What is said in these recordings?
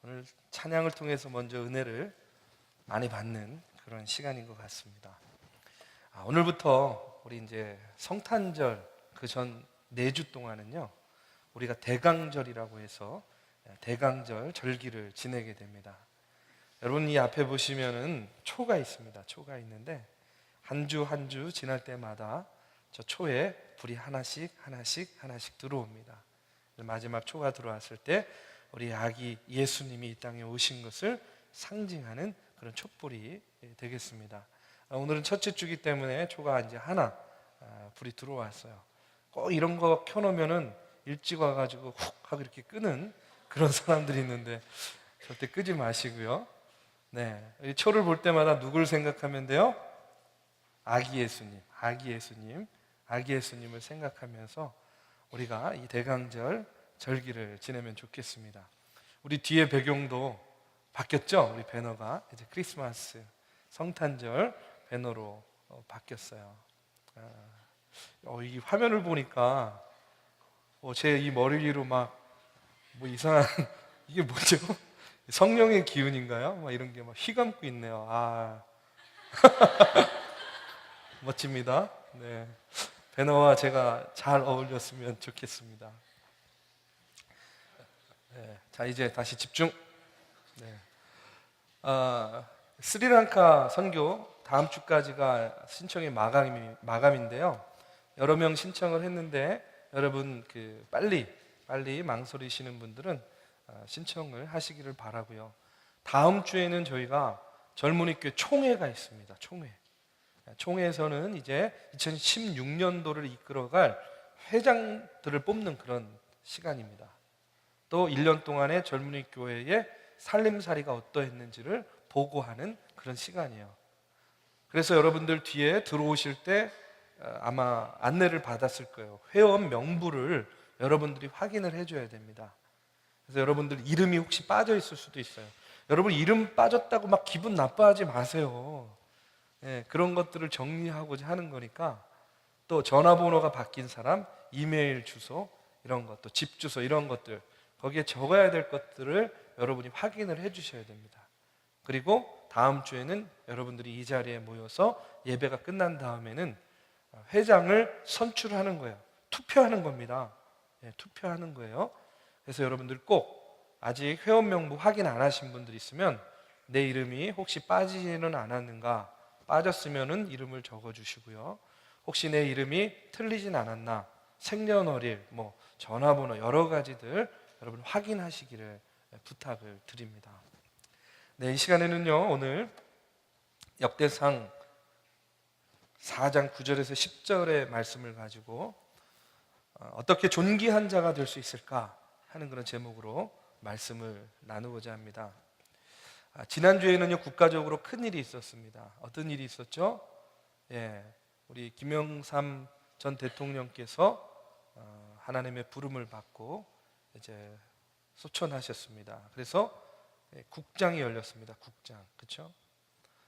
오늘 찬양을 통해서 먼저 은혜를 많이 받는 그런 시간인 것 같습니다. 오늘부터 우리 이제 성탄절 그 전 4주 동안은요, 우리가 대강절이라고 해서 대강절 절기를 지내게 됩니다. 여러분, 이 앞에 보시면은 초가 있습니다. 초가 있는데 한 주 한 주 지날 때마다 저 초에 불이 하나씩 들어옵니다. 마지막 초가 들어왔을 때 우리 아기 예수님이 이 땅에 오신 것을 상징하는 그런 촛불이 되겠습니다. 오늘은 첫째 주기 때문에 초가 이제 하나 불이 들어왔어요. 꼭 이런 거 켜놓으면은 일찍 와가지고 훅 하고 이렇게 끄는 그런 사람들이 있는데 절대 끄지 마시고요. 네, 이 초를 볼 때마다 누굴 생각하면 돼요? 아기 예수님을 생각하면서 우리가 이 대강절 절기를 지내면 좋겠습니다. 우리 뒤에 배경도 바뀌었죠? 우리 배너가 이제 크리스마스 성탄절 배너로 바뀌었어요. 이 화면을 보니까 제 이 머리 위로 막 뭐 이상한 이게 뭐죠? 성령의 기운인가요? 막 이런 게 막 휘감고 있네요. 멋집니다. 네, 배너와 제가 잘 어울렸으면 좋겠습니다. 네, 자, 이제 다시 집중. 네. 스리랑카 선교 다음 주까지가 신청의 마감인데요. 여러 명 신청을 했는데 여러분 빨리 망설이시는 분들은 신청을 하시기를 바라고요. 다음 주에는 저희가 젊은이교회 총회가 있습니다. 총회에서는 이제 2016년도를 이끌어갈 회장들을 뽑는 그런 시간입니다. 또 1년 동안의 젊은이 교회의 살림살이가 어떠했는지를 보고하는 그런 시간이에요. 그래서 여러분들 뒤에 들어오실 때 아마 안내를 받았을 거예요. 회원 명부를 여러분들이 확인을 해줘야 됩니다. 그래서 여러분들 이름이 혹시 빠져 있을 수도 있어요. 여러분 이름 빠졌다고 막 기분 나빠하지 마세요. 그런 것들을 정리하고자 하는 거니까. 또 전화번호가 바뀐 사람, 이메일 주소 이런 것, 또 집 주소 이런 것들 거기에 적어야 될 것들을 여러분이 확인을 해주셔야 됩니다. 그리고 다음 주에는 여러분들이 이 자리에 모여서 예배가 끝난 다음에는 회장을 선출하는 거예요. 투표하는 겁니다. 투표하는 거예요. 그래서 여러분들 꼭 아직 회원 명부 확인 안 하신 분들 있으면 내 이름이 혹시 빠지지는 않았는가, 빠졌으면은 이름을 적어주시고요. 혹시 내 이름이 틀리진 않았나, 생년월일, 전화번호 여러 가지들 여러분 확인하시기를 부탁을 드립니다. 네, 이 시간에는요, 오늘 역대상 4장 9절에서 10절의 말씀을 가지고 어떻게 존귀한 자가 될 수 있을까 하는 그런 제목으로 말씀을 나누고자 합니다. 지난주에는요, 국가적으로 큰 일이 있었습니다. 어떤 일이 있었죠? 우리 김영삼 전 대통령께서 하나님의 부름을 받고 이제 소천하셨습니다. 그래서 국장이 열렸습니다. 국장, 그렇죠?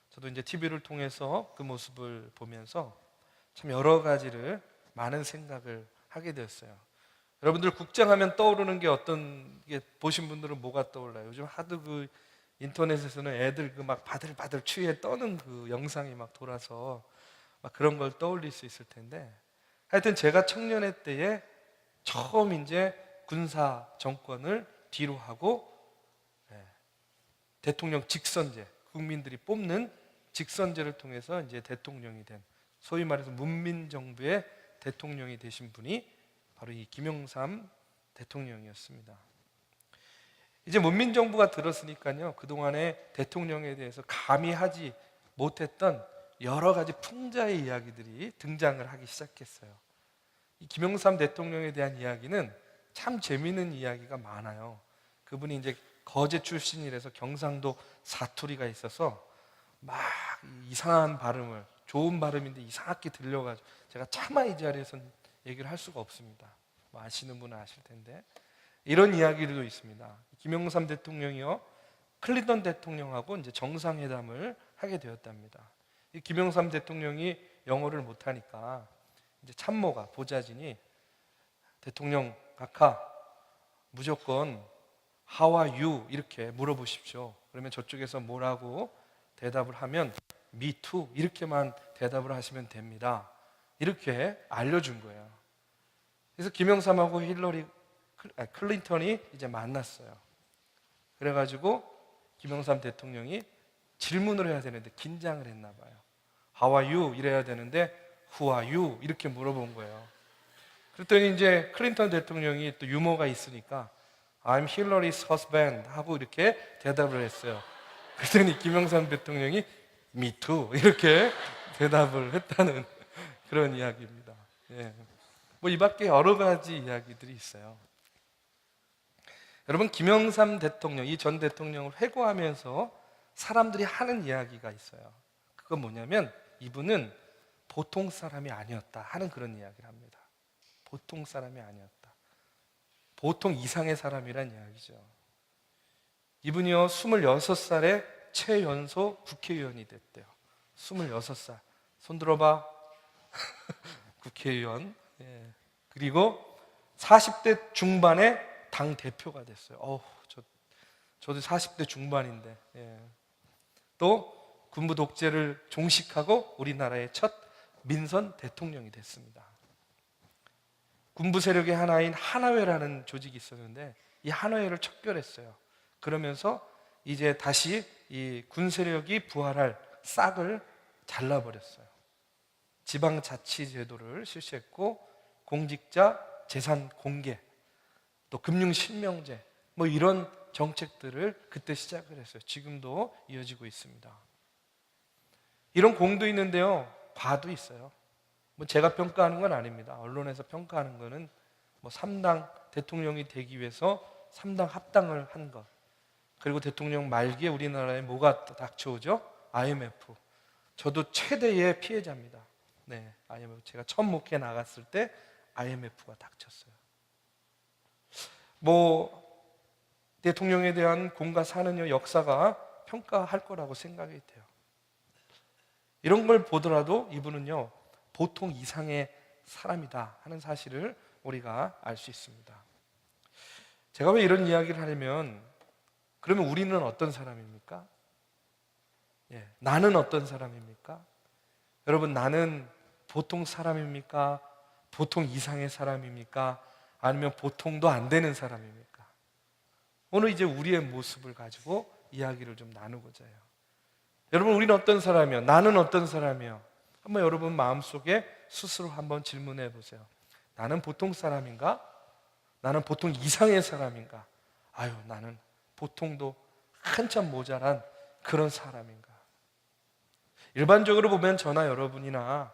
저도 이제 TV를 통해서 그 모습을 보면서 참 여러 가지를 많은 생각을 하게 되었어요. 여러분들 국장하면 떠오르는 게 어떤 게 보신 분들은 뭐가 떠올라요? 요즘 하도 그 인터넷에서는 애들 그 막 바들바들 추위에 떠는 그 영상이 막 돌아서 막 그런 걸 떠올릴 수 있을 텐데, 하여튼 제가 청년회 때에 처음 이제 군사 정권을 뒤로 하고 대통령 직선제, 국민들이 뽑는 직선제를 통해서 이제 대통령이 된, 소위 말해서 문민정부의 대통령이 되신 분이 바로 이 김영삼 대통령이었습니다. 이제 문민정부가 들었으니까요, 그동안에 대통령에 대해서 감히 하지 못했던 여러 가지 풍자의 이야기들이 등장을 하기 시작했어요. 이 김영삼 대통령에 대한 이야기는 참 재미있는 이야기가 많아요. 그분이 이제 거제 출신이라서 경상도 사투리가 있어서 막 이상한 발음을, 좋은 발음인데 이상하게 들려가지고 제가 차마 이 자리에서 얘기를 할 수가 없습니다. 아시는 분은 아실 텐데 이런 이야기도 있습니다. 김영삼 대통령이요, 클린턴 대통령하고 이제 정상회담을 하게 되었답니다. 이 김영삼 대통령이 영어를 못하니까 이제 참모가, 보좌진이 대통령 각하 무조건 How are you? 이렇게 물어보십시오. 그러면 저쪽에서 뭐라고 대답을 하면 Me too 이렇게만 대답을 하시면 됩니다. 이렇게 알려준 거예요. 그래서 김영삼하고 클린턴이 이제 만났어요. 그래가지고 김영삼 대통령이 질문을 해야 되는데 긴장을 했나 봐요. How are you? 이래야 되는데 Who are you? 이렇게 물어본 거예요. 그랬더니 이제 클린턴 대통령이 또 유머가 있으니까 I'm Hillary's husband 하고 이렇게 대답을 했어요. 그랬더니 김영삼 대통령이 Me too 이렇게 대답을 했다는 그런 이야기입니다. 예. 뭐 이 밖에 여러 가지 이야기들이 있어요. 여러분, 김영삼 대통령, 이 전 대통령을 회고하면서 사람들이 하는 이야기가 있어요. 그건 뭐냐면 이분은 보통 사람이 아니었다 하는 그런 이야기를 합니다. 보통 사람이 아니었다. 보통 이상의 사람이란 이야기죠. 이분이요 26살에 최연소 국회의원이 됐대요. 26살. 손 들어봐. 국회의원. 예. 그리고 40대 중반에 당 대표가 됐어요. 저도 40대 중반인데. 예. 또 군부 독재를 종식하고 우리나라의 첫 민선 대통령이 됐습니다. 군부 세력의 하나인 하나회라는 조직이 있었는데 이 하나회를 척결했어요. 그러면서 이제 다시 이 군 세력이 부활할 싹을 잘라버렸어요. 지방자치제도를 실시했고 공직자 재산 공개, 또 금융실명제 뭐 이런 정책들을 그때 시작을 했어요. 지금도 이어지고 있습니다. 이런 공도 있는데요, 과도 있어요. 뭐 제가 평가하는 건 아닙니다. 언론에서 평가하는 거는 뭐 3당 대통령이 되기 위해서 3당 합당을 한 것, 그리고 대통령 말기에 우리나라에 뭐가 닥쳐오죠? IMF. 저도 최대의 피해자입니다. 네, IMF. 제가 처음 목회 나갔을 때 IMF가 닥쳤어요. 뭐 대통령에 대한 공과 사는의 역사가 평가할 거라고 생각이 돼요. 이런 걸 보더라도 이분은요 보통 이상의 사람이다 하는 사실을 우리가 알 수 있습니다. 제가 왜 이런 이야기를 하냐면, 그러면 우리는 어떤 사람입니까? 예, 나는 어떤 사람입니까? 여러분, 나는 보통 사람입니까? 보통 이상의 사람입니까? 아니면 보통도 안 되는 사람입니까? 오늘 이제 우리의 모습을 가지고 이야기를 좀 나누고자 해요. 여러분, 우리는 어떤 사람이요? 나는 어떤 사람이요? 한번 여러분 마음속에 스스로 한번 질문해 보세요. 나는 보통 사람인가? 나는 보통 이상의 사람인가? 아유, 나는 보통도 한참 모자란 그런 사람인가? 일반적으로 보면 저나 여러분이나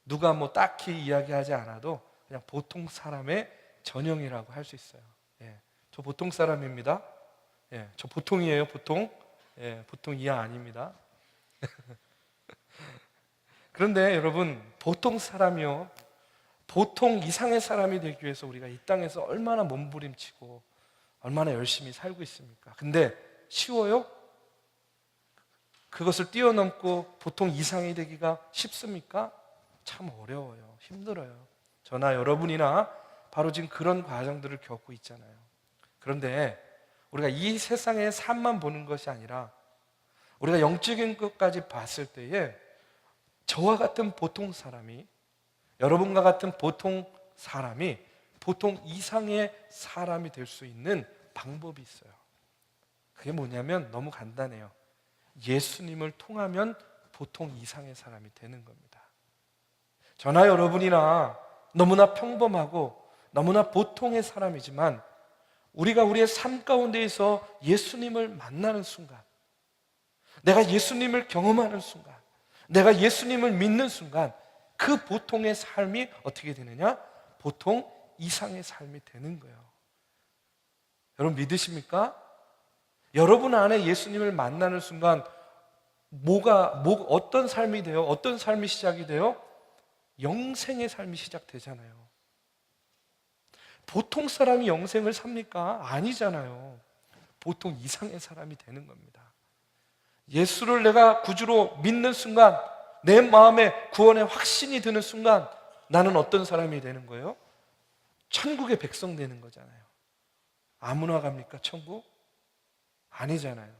누가 뭐 딱히 이야기하지 않아도 그냥 보통 사람의 전형이라고 할 수 있어요. 예, 저 보통 사람입니다. 예, 저 보통이에요, 보통. 예, 보통 이하 아닙니다. 그런데 여러분, 보통 사람이요, 보통 이상의 사람이 되기 위해서 우리가 이 땅에서 얼마나 몸부림치고 얼마나 열심히 살고 있습니까? 근데 쉬워요? 그것을 뛰어넘고 보통 이상이 되기가 쉽습니까? 참 어려워요. 힘들어요. 저나 여러분이나 바로 지금 그런 과정들을 겪고 있잖아요. 그런데 우리가 이 세상의 삶만 보는 것이 아니라 우리가 영적인 것까지 봤을 때에 저와 같은 보통 사람이, 여러분과 같은 보통 사람이 보통 이상의 사람이 될 수 있는 방법이 있어요. 그게 뭐냐면 너무 간단해요. 예수님을 통하면 보통 이상의 사람이 되는 겁니다. 저나 여러분이나 너무나 평범하고 너무나 보통의 사람이지만 우리가 우리의 삶 가운데에서 예수님을 만나는 순간, 내가 예수님을 경험하는 순간, 내가 예수님을 믿는 순간 그 보통의 삶이 어떻게 되느냐? 보통 이상의 삶이 되는 거예요. 여러분 믿으십니까? 여러분 안에 예수님을 만나는 순간 어떤 삶이 돼요? 어떤 삶이 시작이 돼요? 영생의 삶이 시작되잖아요. 보통 사람이 영생을 삽니까? 아니잖아요. 보통 이상의 사람이 되는 겁니다. 예수를 내가 구주로 믿는 순간, 내 마음에 구원의 확신이 드는 순간 나는 어떤 사람이 되는 거예요? 천국의 백성 되는 거잖아요. 아무나 갑니까? 천국? 아니잖아요.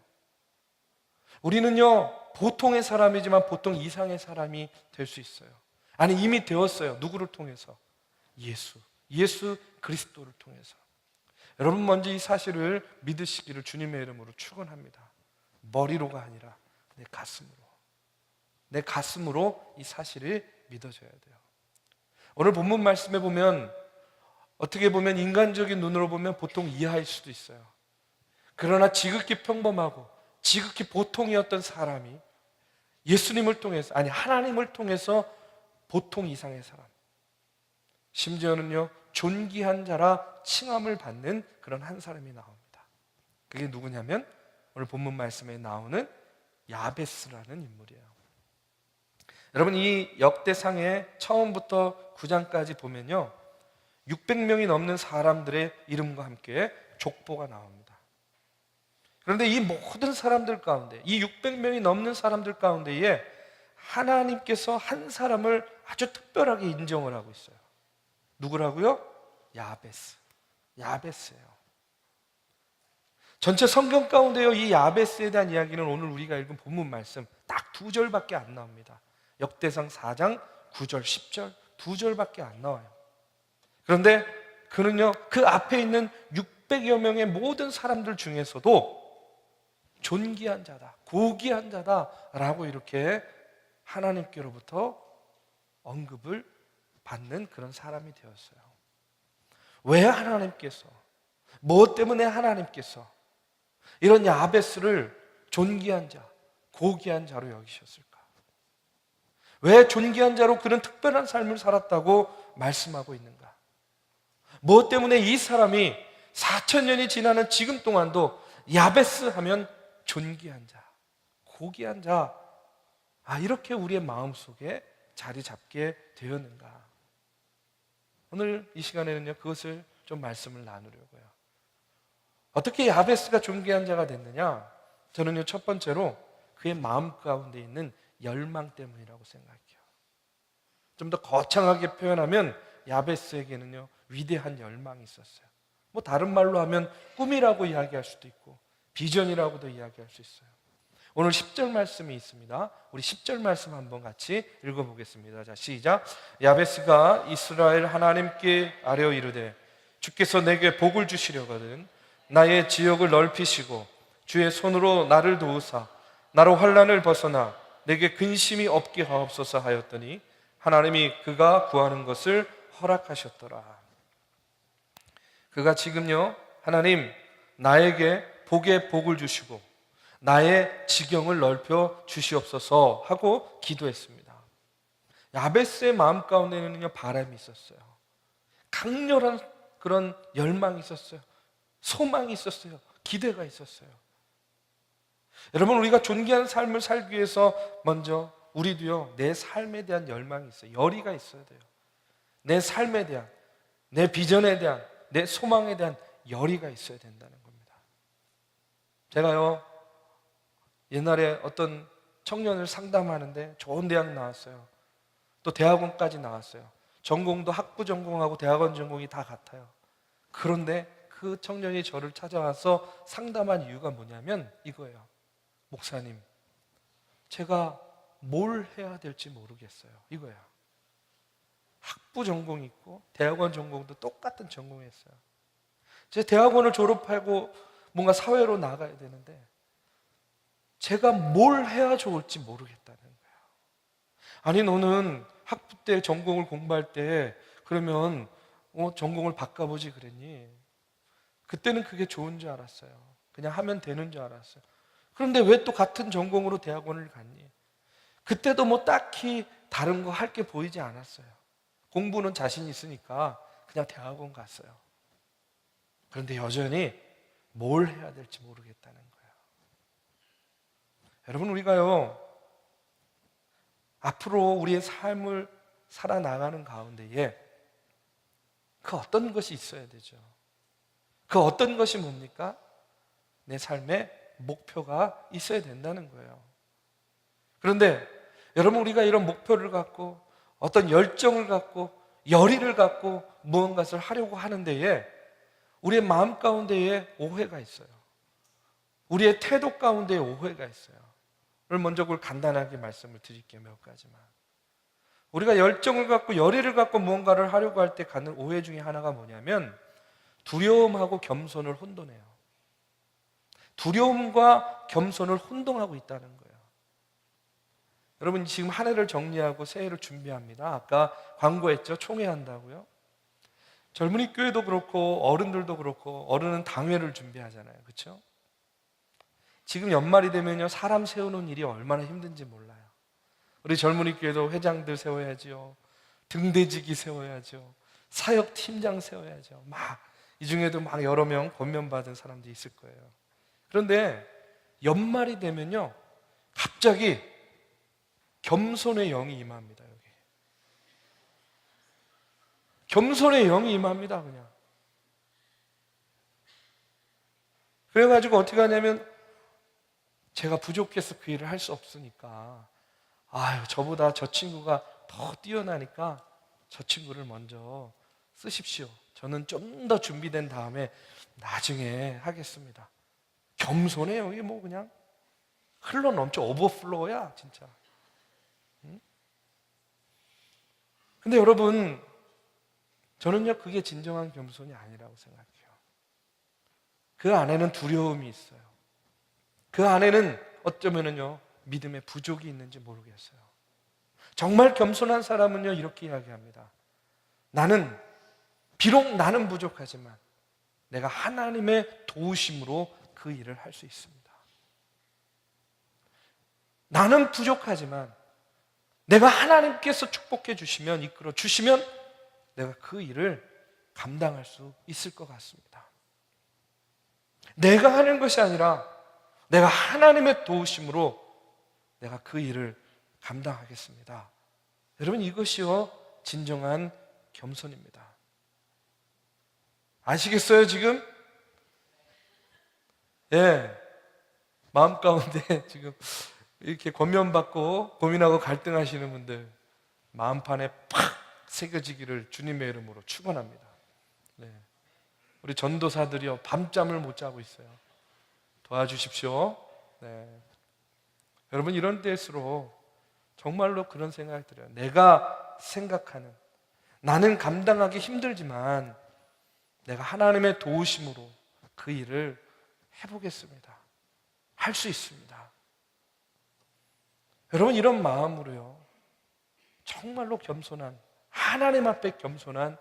우리는요, 보통의 사람이지만 보통 이상의 사람이 될 수 있어요. 아니, 이미 되었어요. 누구를 통해서? 예수 그리스도를 통해서. 여러분, 먼저 이 사실을 믿으시기를 주님의 이름으로 축원합니다. 머리로가 아니라 내 가슴으로 이 사실을 믿어져야 돼요. 오늘 본문 말씀에 보면 어떻게 보면 인간적인 눈으로 보면 보통 이하일 수도 있어요. 그러나 지극히 평범하고 지극히 보통이었던 사람이 예수님을 통해서, 아니 하나님을 통해서 보통 이상의 사람, 심지어는요 존귀한 자라 칭함을 받는 그런 한 사람이 나옵니다. 그게 누구냐면 오늘 본문 말씀에 나오는 야베스라는 인물이에요. 여러분, 이 역대상의 처음부터 9장까지 보면요 600명이 넘는 사람들의 이름과 함께 족보가 나옵니다. 그런데 이 모든 사람들 가운데, 이 600명이 넘는 사람들 가운데에 하나님께서 한 사람을 아주 특별하게 인정을 하고 있어요. 누구라고요? 야베스예요. 전체 성경 가운데요 이 야베스에 대한 이야기는 오늘 우리가 읽은 본문 말씀 딱 2절밖에 안 나옵니다. 역대상 4장 9절 10절 2절밖에 안 나와요. 그런데 그는요 그 앞에 있는 600여 명의 모든 사람들 중에서도 존귀한 자다, 고귀한 자다라고 이렇게 하나님께로부터 언급을 받는 그런 사람이 되었어요. 왜 하나님께서, 무엇 때문에 하나님께서 이런 야베스를 존귀한 자, 고귀한 자로 여기셨을까? 왜 존귀한 자로 그런 특별한 삶을 살았다고 말씀하고 있는가? 무엇 때문에 이 사람이 4,000년이 지나는 지금 동안도 야베스 하면 존귀한 자, 고귀한 자, 이렇게 우리의 마음속에 자리 잡게 되었는가? 오늘 이 시간에는요 그것을 좀 말씀을 나누려고요. 어떻게 야베스가 존귀한 자가 됐느냐? 저는요 첫 번째로 그의 마음 가운데 있는 열망 때문이라고 생각해요. 좀 더 거창하게 표현하면 야베스에게는요 위대한 열망이 있었어요. 뭐 다른 말로 하면 꿈이라고 이야기할 수도 있고 비전이라고도 이야기할 수 있어요. 오늘 10절 말씀이 있습니다. 우리 10절 말씀 한번 같이 읽어보겠습니다. 자, 시작. 야베스가 이스라엘 하나님께 아뢰어 이르되 주께서 내게 복을 주시려거든 나의 지역을 넓히시고 주의 손으로 나를 도우사 나로 환난을 벗어나 내게 근심이 없게 하옵소서 하였더니 하나님이 그가 구하는 것을 허락하셨더라. 그가 지금요 하나님 나에게 복에 복을 주시고 나의 지경을 넓혀 주시옵소서 하고 기도했습니다. 야베스의 마음 가운데는요 바람이 있었어요. 강렬한 그런 열망이 있었어요. 소망이 있었어요. 기대가 있었어요. 여러분, 우리가 존귀한 삶을 살기 위해서 먼저 우리도요 내 삶에 대한 열망이 있어요. 열의가 있어야 돼요. 내 삶에 대한, 내 비전에 대한, 내 소망에 대한 열의가 있어야 된다는 겁니다. 제가요 옛날에 어떤 청년을 상담하는데 좋은 대학 나왔어요. 또 대학원까지 나왔어요. 전공도 학부 전공하고 대학원 전공이 다 같아요. 그런데 그 청년이 저를 찾아와서 상담한 이유가 뭐냐면 이거예요. 목사님, 제가 뭘 해야 될지 모르겠어요. 이거예요. 학부 전공이 있고 대학원 전공도 똑같은 전공했어요. 제 대학원을 졸업하고 뭔가 사회로 나가야 되는데 제가 뭘 해야 좋을지 모르겠다는 거예요. 아니, 너는 학부 때 전공을 공부할 때 그러면 전공을 바꿔보지 그랬니? 그때는 그게 좋은 줄 알았어요. 그냥 하면 되는 줄 알았어요. 그런데 왜 또 같은 전공으로 대학원을 갔니? 그때도 뭐 딱히 다른 거 할 게 보이지 않았어요. 공부는 자신 있으니까 그냥 대학원 갔어요. 그런데 여전히 뭘 해야 될지 모르겠다는 거예요. 여러분, 우리가요 앞으로 우리의 삶을 살아나가는 가운데에 그 어떤 것이 있어야 되죠. 그 어떤 것이 뭡니까? 내 삶의 목표가 있어야 된다는 거예요. 그런데 여러분, 우리가 이런 목표를 갖고 어떤 열정을 갖고 열의를 갖고 무언가를 하려고 하는 데에 우리의 마음 가운데에 오해가 있어요. 우리의 태도 가운데에 오해가 있어요. 오늘 먼저 그걸 간단하게 말씀을 드릴게요. 몇 가지만. 우리가 열정을 갖고 열의를 갖고 무언가를 하려고 할 때 갖는 오해 중에 하나가 뭐냐면 두려움하고 겸손을 혼돈해요. 두려움과 겸손을 혼동하고 있다는 거예요. 여러분 지금 한 해를 정리하고 새해를 준비합니다. 아까 광고했죠? 총회한다고요. 젊은이 교회도 그렇고 어른들도 그렇고, 어른은 당회를 준비하잖아요. 그렇죠? 지금 연말이 되면요, 사람 세우는 일이 얼마나 힘든지 몰라요. 우리 젊은이 교회도 회장들 세워야죠, 등대지기 세워야죠, 사역 팀장 세워야죠. 이 중에도 여러 명 권면받은 사람들이 있을 거예요. 그런데 연말이 되면요, 갑자기 겸손의 영이 임합니다. 여기 겸손의 영이 임합니다. 그냥 그래가지고 어떻게 하냐면, 제가 부족해서 그 일을 할 수 없으니까, 저보다 저 친구가 더 뛰어나니까 저 친구를 먼저 쓰십시오. 저는 좀 더 준비된 다음에 나중에 하겠습니다. 겸손해요. 이게 그냥 흘러 넘쳐 오버플로우야 진짜. 근데 여러분, 저는요 그게 진정한 겸손이 아니라고 생각해요. 그 안에는 두려움이 있어요. 그 안에는 어쩌면은요 믿음의 부족이 있는지 모르겠어요. 정말 겸손한 사람은요 이렇게 이야기합니다. 비록 나는 부족하지만 내가 하나님의 도우심으로 그 일을 할 수 있습니다. 나는 부족하지만 내가 하나님께서 축복해 주시면, 이끌어 주시면 내가 그 일을 감당할 수 있을 것 같습니다. 내가 하는 것이 아니라 내가 하나님의 도우심으로 내가 그 일을 감당하겠습니다. 여러분, 이것이요 진정한 겸손입니다. 아시겠어요 지금? 마음 가운데 지금 이렇게 권면받고 고민하고 갈등하시는 분들, 마음판에 팍 새겨지기를 주님의 이름으로 축원합니다. 우리 전도사들이요 밤잠을 못 자고 있어요. 도와주십시오. 여러분, 이런 때일수록 정말로 그런 생각이 들어요. 내가 생각하는, 나는 감당하기 힘들지만 내가 하나님의 도우심으로 그 일을 해보겠습니다. 할 수 있습니다. 여러분, 이런 마음으로요 정말로 겸손한, 하나님 앞에 겸손한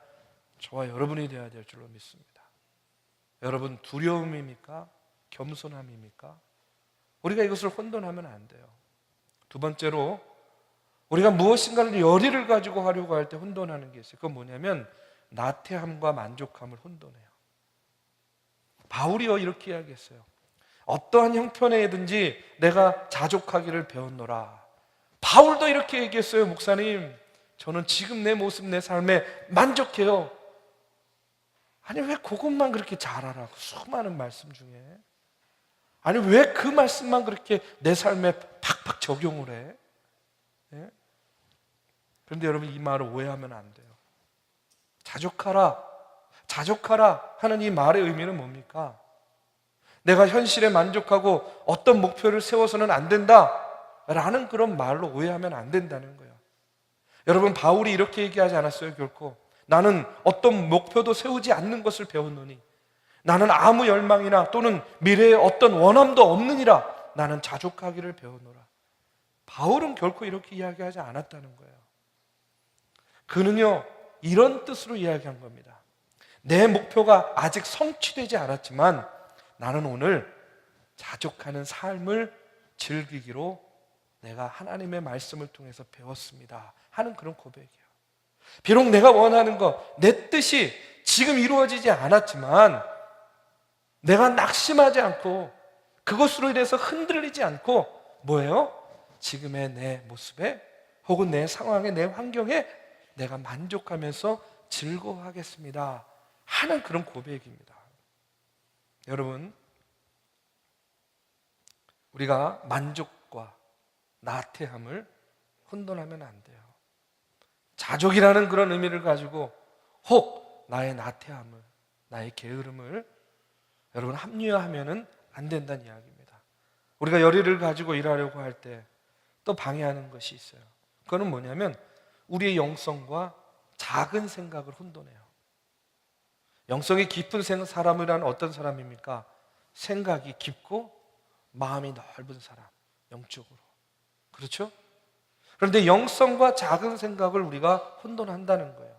저와 여러분이 되어야 될 줄로 믿습니다. 여러분, 두려움입니까? 겸손함입니까? 우리가 이것을 혼돈하면 안 돼요. 두 번째로, 우리가 무엇인가를 열의를 가지고 하려고 할 때 혼돈하는 게 있어요. 그건 뭐냐면 나태함과 만족함을 혼돈해요. 바울이요 이렇게 이야기했어요. 어떠한 형편에든지 내가 자족하기를 배웠노라. 바울도 이렇게 얘기했어요. 목사님, 저는 지금 내 모습, 내 삶에 만족해요. 아니, 왜 그것만 그렇게 잘 알아? 수많은 말씀 중에. 아니, 왜 그 말씀만 그렇게 내 삶에 팍팍 적용을 해? 그런데 여러분, 이 말을 오해하면 안 돼요. 자족하라 하는 이 말의 의미는 뭡니까? 내가 현실에 만족하고 어떤 목표를 세워서는 안 된다 라는 그런 말로 오해하면 안 된다는 거예요. 여러분, 바울이 이렇게 얘기하지 않았어요. 결코 나는 어떤 목표도 세우지 않는 것을 배웠노니, 나는 아무 열망이나 또는 미래에 어떤 원함도 없느니라, 나는 자족하기를 배웠노라. 바울은 결코 이렇게 이야기하지 않았다는 거예요. 그는요 이런 뜻으로 이야기한 겁니다. 내 목표가 아직 성취되지 않았지만 나는 오늘 자족하는 삶을 즐기기로 내가 하나님의 말씀을 통해서 배웠습니다 하는 그런 고백이에요. 비록 내가 원하는 것, 내 뜻이 지금 이루어지지 않았지만 내가 낙심하지 않고 그것으로 인해서 흔들리지 않고, 뭐예요? 지금의 내 모습에 혹은 내 상황에, 내 환경에 내가 만족하면서 즐거워하겠습니다 하는 그런 고백입니다. 여러분, 우리가 만족과 나태함을 혼돈하면 안 돼요. 자족이라는 그런 의미를 가지고 혹 나의 나태함을, 나의 게으름을 여러분 합리화하면은 안 된다는 이야기입니다. 우리가 열의를 가지고 일하려고 할 때 또 방해하는 것이 있어요. 그거는 뭐냐면 우리의 영성과 작은 생각을 혼돈해요. 영성이 깊은 사람이란 어떤 사람입니까? 생각이 깊고 마음이 넓은 사람, 영적으로. 그렇죠? 그런데 영성과 작은 생각을 우리가 혼돈한다는 거예요.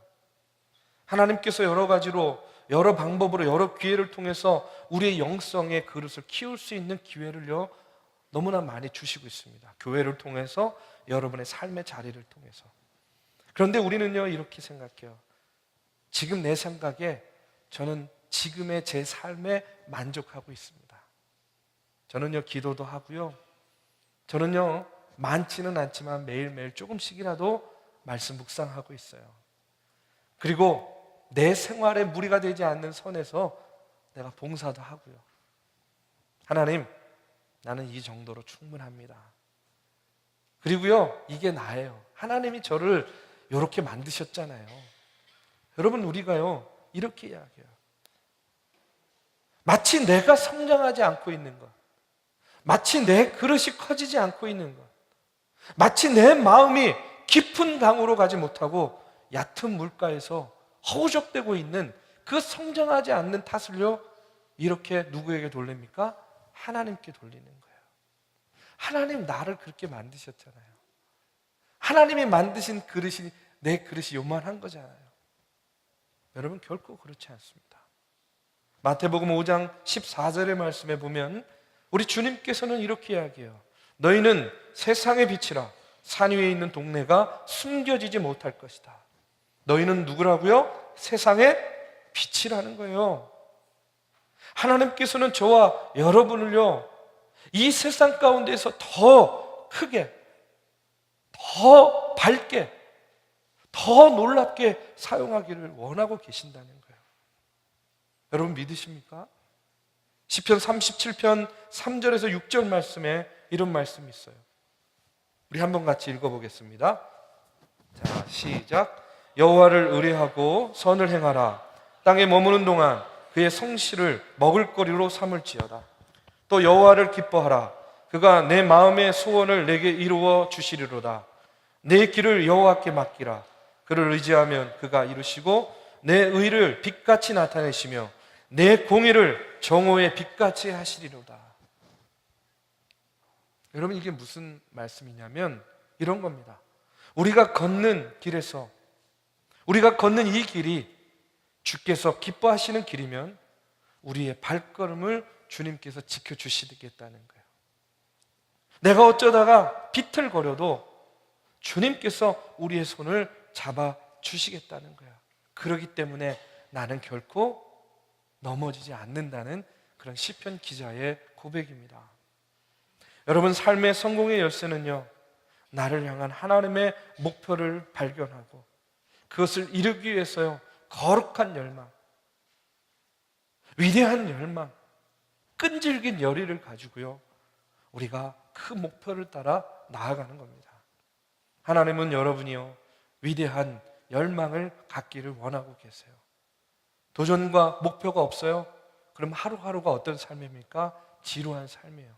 하나님께서 여러 가지로, 여러 방법으로, 여러 기회를 통해서 우리의 영성의 그릇을 키울 수 있는 기회를요 너무나 많이 주시고 있습니다. 교회를 통해서, 여러분의 삶의 자리를 통해서. 그런데 우리는요 이렇게 생각해요. 지금 내 생각에 저는 지금의 제 삶에 만족하고 있습니다. 저는요 기도도 하고요, 저는요 많지는 않지만 매일매일 조금씩이라도 말씀 묵상하고 있어요. 그리고 내 생활에 무리가 되지 않는 선에서 내가 봉사도 하고요. 하나님, 나는 이 정도로 충분합니다. 그리고요 이게 나예요. 하나님이 저를 이렇게 만드셨잖아요. 여러분, 우리가요 이렇게 이야기해요. 마치 내가 성장하지 않고 있는 것, 마치 내 그릇이 커지지 않고 있는 것, 마치 내 마음이 깊은 강으로 가지 못하고 얕은 물가에서 허우적대고 있는 그 성장하지 않는 탓을요 이렇게 누구에게 돌립니까? 하나님께 돌리는 거예요. 하나님 나를 그렇게 만드셨잖아요. 하나님이 만드신 그릇이, 내 그릇이 요만한 거잖아요. 여러분, 결코 그렇지 않습니다. 마태복음 5장 14절의 말씀에 보면 우리 주님께서는 이렇게 이야기해요. 너희는 세상의 빛이라. 산 위에 있는 동네가 숨겨지지 못할 것이다. 너희는 누구라고요? 세상의 빛이라는 거예요. 하나님께서는 저와 여러분을요 이 세상 가운데서 더 크게, 더 밝게, 더 놀랍게 사용하기를 원하고 계신다는 거예요. 여러분 믿으십니까? 시편 37편 3절에서 6절 말씀에 이런 말씀이 있어요. 우리 한번 같이 읽어보겠습니다. 자, 시작. 여호와를 의뢰하고 선을 행하라. 땅에 머무는 동안 그의 성실을 먹을거리로 삼을지어다. 또 여호와를 기뻐하라. 그가 내 마음의 소원을 내게 이루어 주시리로다. 내 길을 여호와께 맡기라. 그를 의지하면 그가 이루시고 내 의를 빛같이 나타내시며 내 공의를 정오의 빛같이 하시리로다. 여러분, 이게 무슨 말씀이냐면 이런 겁니다. 우리가 걷는 길에서, 우리가 걷는 이 길이 주께서 기뻐하시는 길이면 우리의 발걸음을 주님께서 지켜주시겠다는 거예요. 내가 어쩌다가 비틀거려도 주님께서 우리의 손을 잡아주시겠다는 거예요. 그렇기 때문에 나는 결코 넘어지지 않는다는 그런 시편 기자의 고백입니다. 여러분, 삶의 성공의 열쇠는요 나를 향한 하나님의 목표를 발견하고 그것을 이루기 위해서요 거룩한 열망, 위대한 열망, 끈질긴 열의를 가지고요 우리가 그 목표를 따라 나아가는 겁니다. 하나님은 여러분이요 위대한 열망을 갖기를 원하고 계세요. 도전과 목표가 없어요? 그럼 하루하루가 어떤 삶입니까? 지루한 삶이에요.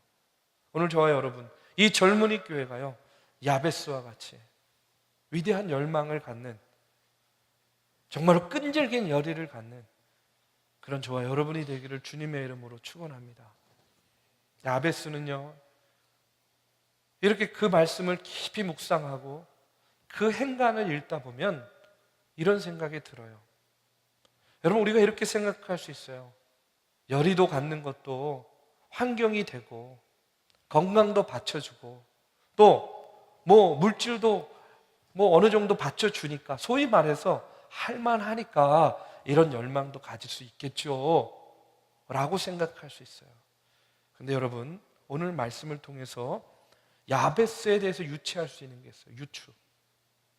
오늘 저와 여러분, 이 젊은이 교회가요 야베스와 같이 위대한 열망을 갖는, 정말로 끈질긴 열의를 갖는 그런 저와 여러분이 되기를 주님의 이름으로 축원합니다. 야베스는요 이렇게 그 말씀을 깊이 묵상하고 그 행간을 읽다 보면 이런 생각이 들어요. 여러분, 우리가 이렇게 생각할 수 있어요. 열의도 갖는 것도 환경이 되고 건강도 받쳐주고 또 뭐 물질도 뭐 어느 정도 받쳐주니까, 소위 말해서 할만하니까 이런 열망도 가질 수 있겠죠 라고 생각할 수 있어요. 그런데 여러분, 오늘 말씀을 통해서 야베스에 대해서 유추할 수 있는 게 있어요. 유추.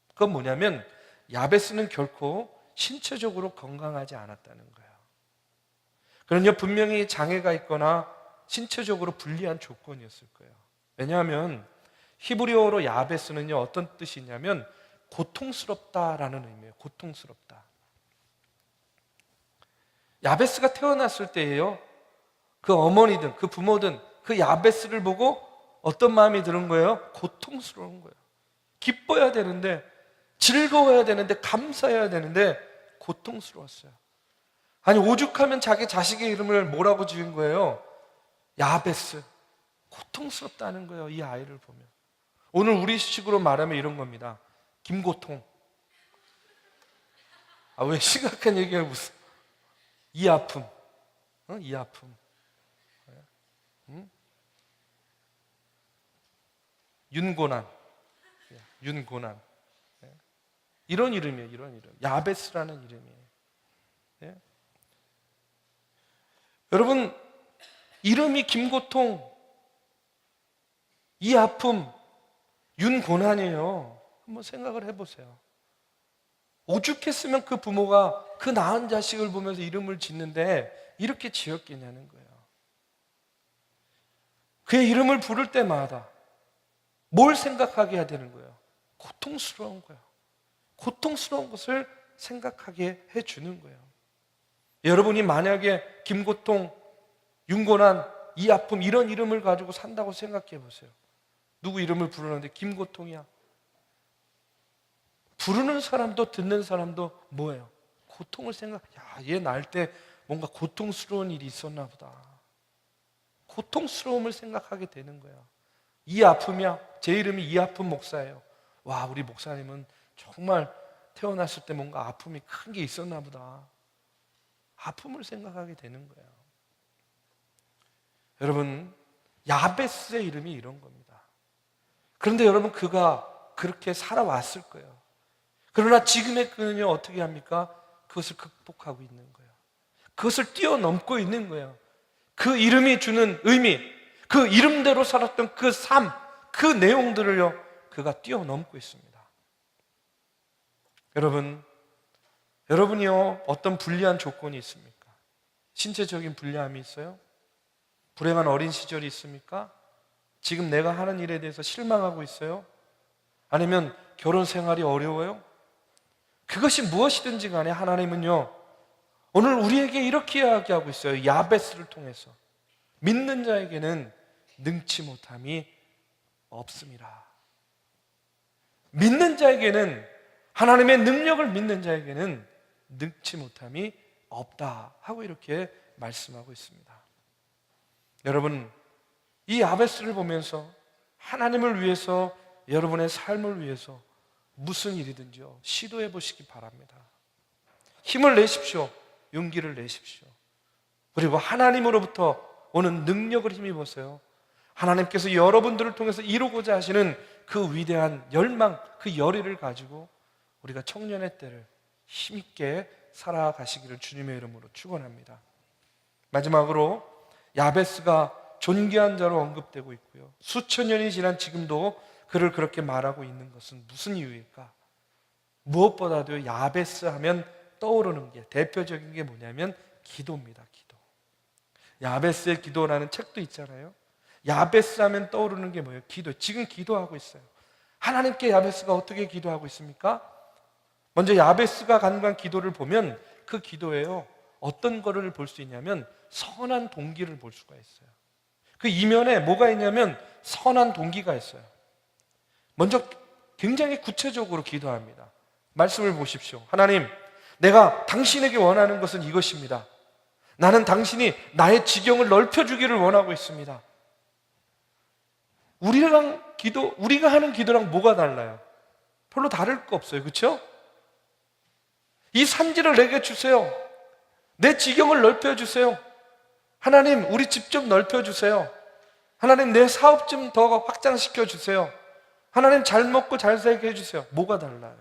그건 뭐냐면 야베스는 결코 신체적으로 건강하지 않았다는 거예요. 그런요 분명히 장애가 있거나 신체적으로 불리한 조건이었을 거예요. 왜냐하면 히브리어로 야베스는요 어떤 뜻이 있냐면 고통스럽다라는 의미예요. 고통스럽다. 야베스가 태어났을 때예요. 그 어머니든 그 부모든 그 야베스를 보고 어떤 마음이 드는 거예요? 고통스러운 거예요. 기뻐야 되는데, 즐거워야 되는데, 감사해야 되는데 고통스러웠어요. 아니, 오죽하면 자기 자식의 이름을 뭐라고 지은 거예요? 야베스. 고통스럽다는 거예요, 이 아이를 보면. 오늘 우리 식으로 말하면 이런 겁니다. 김고통. 왜 심각한 얘기를 무슨 이 아픔, 이 아픔. 윤고난, 윤고난. 이런 이름이에요, 이런 이름. 야베스라는 이름이에요. 예? 여러분, 이름이 김고통, 이 아픔, 윤고난이에요. 한번 생각을 해보세요. 오죽했으면 그 부모가 그 낳은 자식을 보면서 이름을 짓는데 이렇게 지었겠냐는 거예요. 그의 이름을 부를 때마다 뭘 생각하게 해야 되는 거예요? 고통스러운 거예요. 고통스러운 것을 생각하게 해주는 거예요. 여러분이 만약에 김고통, 윤고난, 이 아픔 이런 이름을 가지고 산다고 생각해 보세요. 누구 이름을 부르는데 김고통이야. 부르는 사람도 듣는 사람도 뭐예요? 고통을 얘 낳을 때 뭔가 고통스러운 일이 있었나 보다. 고통스러움을 생각하게 되는 거예요. 이 아픔이야. 제 이름이 이 아픔 목사예요. 와, 우리 목사님은 정말 태어났을 때 뭔가 아픔이 큰 게 있었나 보다. 아픔을 생각하게 되는 거예요. 여러분, 야베스의 이름이 이런 겁니다. 그런데 여러분, 그가 그렇게 살아왔을 거예요. 그러나 지금의 그는요, 어떻게 합니까? 그것을 극복하고 있는 거예요. 그것을 뛰어넘고 있는 거예요. 그 이름이 주는 의미, 그 이름대로 살았던 그 삶, 그 내용들을요, 그가 뛰어넘고 있습니다. 여러분이요, 어떤 불리한 조건이 있습니까? 신체적인 불리함이 있어요? 불행한 어린 시절이 있습니까? 지금 내가 하는 일에 대해서 실망하고 있어요? 아니면 결혼 생활이 어려워요? 그것이 무엇이든지 간에 하나님은요, 오늘 우리에게 이렇게 이야기하고 있어요. 야베스를 통해서 믿는 자에게는 능치 못함이 없습니다. 믿는 자에게는, 하나님의 능력을 믿는 자에게는 능치 못함이 없다 하고 이렇게 말씀하고 있습니다. 여러분, 이 야베스를 보면서 하나님을 위해서, 여러분의 삶을 위해서 무슨 일이든지요, 시도해 보시기 바랍니다. 힘을 내십시오. 용기를 내십시오. 그리고 하나님으로부터 오는 능력을 힘입어서요, 하나님께서 여러분들을 통해서 이루고자 하시는 그 위대한 열망, 그 열의를 가지고 우리가 청년의 때를 힘있게 살아가시기를 주님의 이름으로 축원합니다. 마지막으로 야베스가 존귀한 자로 언급되고 있고요, 수천 년이 지난 지금도 그를 그렇게 말하고 있는 것은 무슨 이유일까? 무엇보다도 야베스 하면 떠오르는 게, 대표적인 게 뭐냐면 기도입니다. 기도. 야베스의 기도라는 책도 있잖아요. 야베스 하면 떠오르는 게 뭐예요? 기도. 지금 기도하고 있어요. 하나님께 야베스가 어떻게 기도하고 있습니까? 먼저 야베스가 간구한 기도를 보면 그 기도에요, 어떤 거를 볼 수 있냐면 선한 동기를 볼 수가 있어요. 그 이면에 뭐가 있냐면 선한 동기가 있어요. 먼저 굉장히 구체적으로 기도합니다. 말씀을 보십시오. 하나님, 내가 당신에게 원하는 것은 이것입니다. 나는 당신이 나의 지경을 넓혀주기를 원하고 있습니다. 우리가 하는 기도랑 뭐가 달라요? 별로 다를 거 없어요. 그렇죠? 이 산지를 내게 주세요. 내 지경을 넓혀주세요. 하나님, 우리 집 좀 넓혀주세요. 하나님, 내 사업 좀 더 확장시켜 주세요. 하나님, 잘 먹고 잘 살게 해주세요. 뭐가 달라요?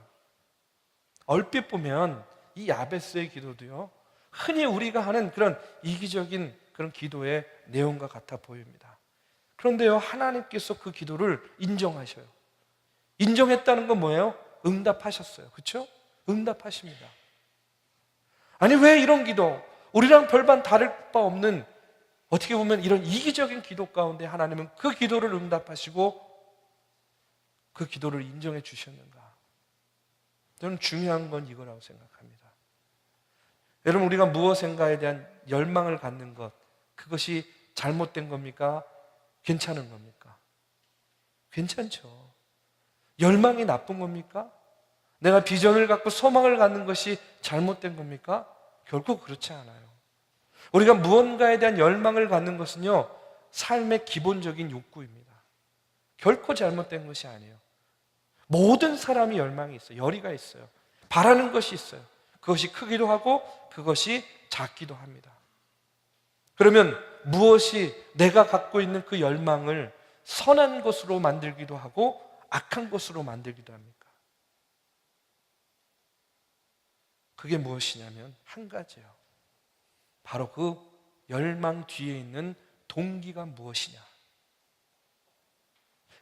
얼핏 보면 이 야베스의 기도도요, 흔히 우리가 하는 그런 이기적인 그런 기도의 내용과 같아 보입니다. 그런데요, 하나님께서 그 기도를 인정하셔요. 인정했다는 건 뭐예요? 응답하셨어요. 그렇죠? 응답하십니다. 아니, 왜 이런 기도, 우리랑 별반 다를 바 없는, 어떻게 보면 이런 이기적인 기도 가운데 하나님은 그 기도를 응답하시고 그 기도를 인정해 주셨는가? 저는 중요한 건 이거라고 생각합니다. 여러분, 우리가 무엇인가에 대한 열망을 갖는 것, 그것이 잘못된 겁니까? 괜찮은 겁니까? 괜찮죠. 열망이 나쁜 겁니까? 내가 비전을 갖고 소망을 갖는 것이 잘못된 겁니까? 결코 그렇지 않아요. 우리가 무언가에 대한 열망을 갖는 것은요, 삶의 기본적인 욕구입니다. 결코 잘못된 것이 아니에요. 모든 사람이 열망이 있어요. 열의가 있어요. 바라는 것이 있어요. 그것이 크기도 하고 그것이 작기도 합니다. 그러면 무엇이 내가 갖고 있는 그 열망을 선한 것으로 만들기도 하고 악한 것으로 만들기도 합니까? 그게 무엇이냐면 한 가지예요. 바로 그 열망 뒤에 있는 동기가 무엇이냐.